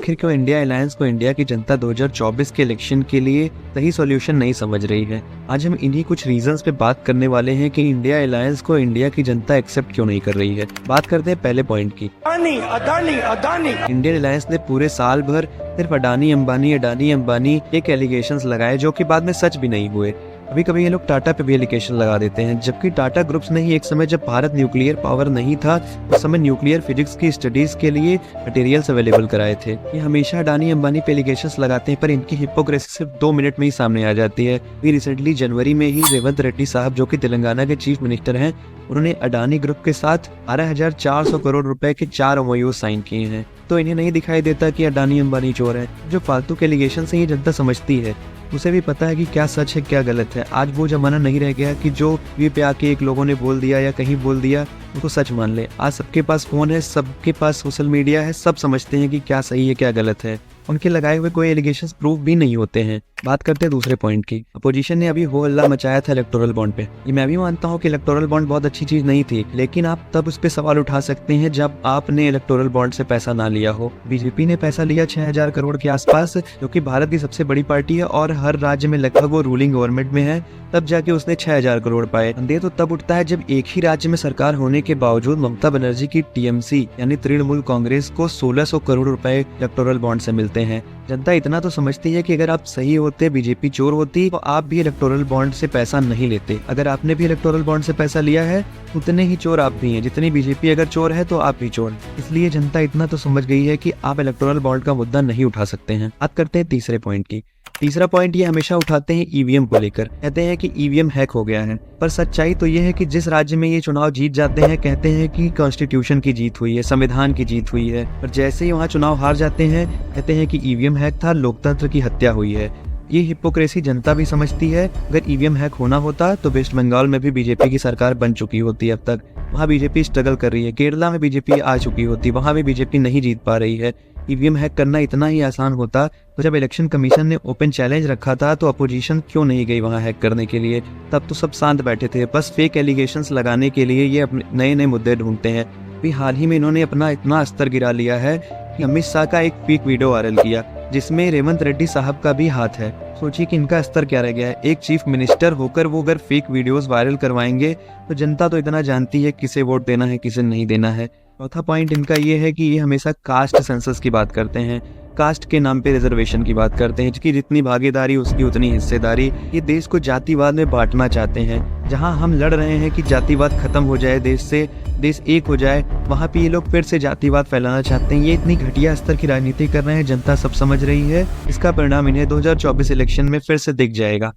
आखिर क्यों India alliance को इंडिया की जनता 2024 के इलेक्शन के लिए सही सॉल्यूशन नहीं समझ रही है। आज हम इन्हीं कुछ रीजंस पे बात करने वाले हैं कि इंडिया अलायंस को इंडिया की जनता एक्सेप्ट क्यों नहीं कर रही है। बात करते हैं पहले पॉइंट की। अडानी इंडियन अलायंस ने पूरे साल भर सिर्फ अडानी अंबानी एक एलिगेशंस लगाए जो कि बाद में सच भी नहीं हुए। कभी कभी ये लोग टाटा पे भी एलिगेशन लगा देते हैं, जबकि टाटा ग्रुप्स ने ही एक समय जब भारत न्यूक्लियर पावर नहीं था उस समय न्यूक्लियर फिजिक्स की स्टडीज के लिए मटेरियल्स अवेलेबल कराए थे। ये हमेशा अडानी अंबानी पे एलिगेशंस लगाते हैं पर इनकी हिपोक्रेसी सिर्फ 2 मिनट में ही सामने आ जाती है। अभी रिसेंटली जनवरी में ही रेवंत रेड्डी साहब जो कि तेलंगाना के चीफ मिनिस्टर हैं, उन्होंने अडानी ग्रुप के साथ 12,400 करोड़ रुपए के 4 MOU साइन किए हैं। तो इन्हें नहीं दिखाई देता कि अडानी अंबानी चोर है। जो फालतू के एलिगेशन से ये जनता समझती है, उसे भी पता है कि क्या सच है क्या गलत है। आज वो जमाना नहीं रह गया कि जो वी पे आके एक लोगों ने बोल दिया या कहीं बोल दिया उनको सच मान ले। आज सबके पास फोन है, सबके पास सोशल मीडिया है, सब समझते हैं कि क्या सही है क्या गलत है। उनके लगाए हुए कोई एलिगेशंस प्रूफ भी नहीं होते हैं। बात करते हैं दूसरे पॉइंट की। अपोजिशन ने अभी हो हल्ला मचाया था इलेक्टोरल बॉन्ड पे। ये मैं भी मानता हूँ कि इलेक्टोरल बॉन्ड बहुत अच्छी चीज नहीं थी, लेकिन आप तब उस पर सवाल उठा सकते हैं जब आपने इलेक्टोरल बॉन्ड से पैसा ना लिया हो। बीजेपी ने पैसा लिया 6,000 करोड़ के आसपास, जो कि भारत की सबसे बड़ी पार्टी है और हर राज्य में लगभग वो रूलिंग गवर्नमेंट में है, तब जाके उसने 6,000 करोड़ पाए। संदेह तो तब उठता है जब एक ही राज्य में सरकार होने के बावजूद ममता बनर्जी की टीएमसी यानी तृणमूल कांग्रेस को 1,600 करोड़ रुपए इलेक्टोरल बॉन्ड से मिलते हैं। जनता इतना तो समझती है कि अगर आप सही होते, बीजेपी चोर होती, तो आप भी इलेक्टोरल बॉन्ड से पैसा नहीं लेते। अगर आपने भी इलेक्टोरल बॉन्ड से पैसा लिया है, उतने ही चोर आप भी हैं। जितनी बीजेपी अगर चोर है तो आप भी चोर। इसलिए जनता इतना तो समझ गई है कि आप इलेक्टोरल बॉन्ड का मुद्दा नहीं उठा सकते हैं। बात करते हैं तीसरे पॉइंट की। तीसरा पॉइंट ये हमेशा उठाते हैं ईवीएम को लेकर। कहते हैं कि ईवीएम हैक हो गया है, पर सच्चाई तो ये है कि जिस राज्य में ये चुनाव जीत जाते हैं कहते हैं कि कॉन्स्टिट्यूशन की जीत हुई है, संविधान की जीत हुई है, पर जैसे ही वहाँ चुनाव हार जाते हैं कहते हैं कि ईवीएम हैक था, लोकतंत्र की हत्या हुई है। ये हिपोक्रेसी जनता भी समझती है। अगर ईवीएम हैक होना होता तो वेस्ट बंगाल में भी बीजेपी की सरकार बन चुकी होती अब तक। वहाँ बीजेपी स्ट्रगल कर रही है। केरला में बीजेपी आ चुकी होती, वहाँ भी बीजेपी नहीं जीत पा रही है। ईवीएम हैक करना इतना ही आसान होता तो जब इलेक्शन कमीशन ने ओपन चैलेंज रखा था तो अपोजिशन क्यों नहीं गई वहां हैक करने के लिए। तब तो सब शांत बैठे थे, बस फेक एलिगेशंस लगाने के लिए ये अपने नए नए मुद्दे ढूंढते हैं। अभी हाल ही में इन्होंने अपना इतना स्तर गिरा लिया है कि अमित शाह का एक फेक वीडियो वायरल किया जिसमें रेवंत रेड्डी साहब का भी हाथ है। सोचिए कि इनका स्तर क्या रह गया है। एक चीफ मिनिस्टर होकर वो अगर फेक वीडियोस वायरल करवाएंगे तो जनता तो इतना जानती है किसे वोट देना है किसे नहीं देना है। चौथा पॉइंट इनका ये है कि ये हमेशा कास्ट सेंसस की बात करते हैं, कास्ट के नाम पे रिजर्वेशन की बात करते हैं, जिसकी जितनी भागीदारी उसकी उतनी हिस्सेदारी। ये देश को जातिवाद में बांटना चाहते हैं। जहां हम लड़ रहे हैं कि जातिवाद खत्म हो जाए, देश से देश एक हो जाए, वहां पे ये लोग फिर से जातिवाद फैलाना चाहते हैं। ये इतनी घटिया स्तर की राजनीति कर रहे हैं, जनता सब समझ रही है। इसका परिणाम इन्हें 2024 इलेक्शन में फिर से दिख जाएगा।